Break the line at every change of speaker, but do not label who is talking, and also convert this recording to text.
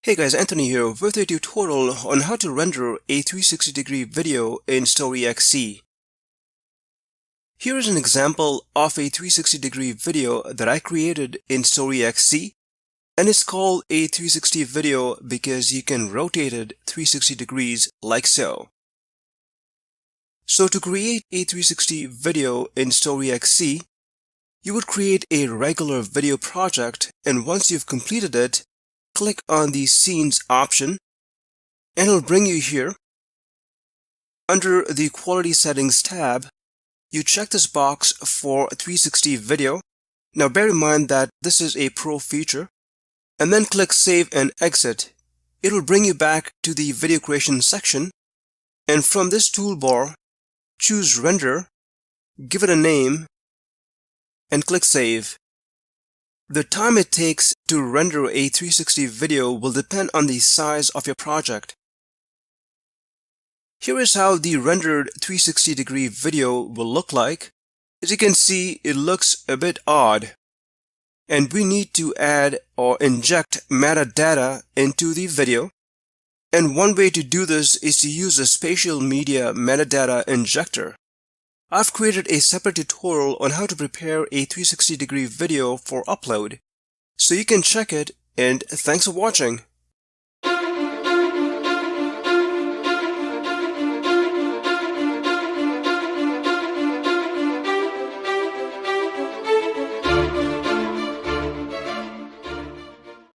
Hey guys, Anthony here with a tutorial on how to render a 360-degree video in StoryXY. Here is an example of a 360-degree video that I created in StoryXY, and it's called a 360 video because you can rotate it 360 degrees like so. So to create a 360 video in StoryXY, you would create a regular video project, and once you've completed it, click on the Scenes option, and it'll bring you here. Under the Quality Settings tab, you check this box for 360 video. Now bear in mind that this is a pro feature, and then click Save and Exit. It'll bring you back to the video creation section, and from this toolbar, choose Render, give it a name, and click Save. The time it takes to render a 360 video will depend on the size of your project. Here is how the rendered 360-degree video will look like. As you can see, it looks a bit odd, and we need to add or inject metadata into the video. And one way to do this is to use the Spatial Media Metadata Injector. I've created a separate tutorial on how to prepare a 360-degree video for upload, so you can check it, and thanks for watching.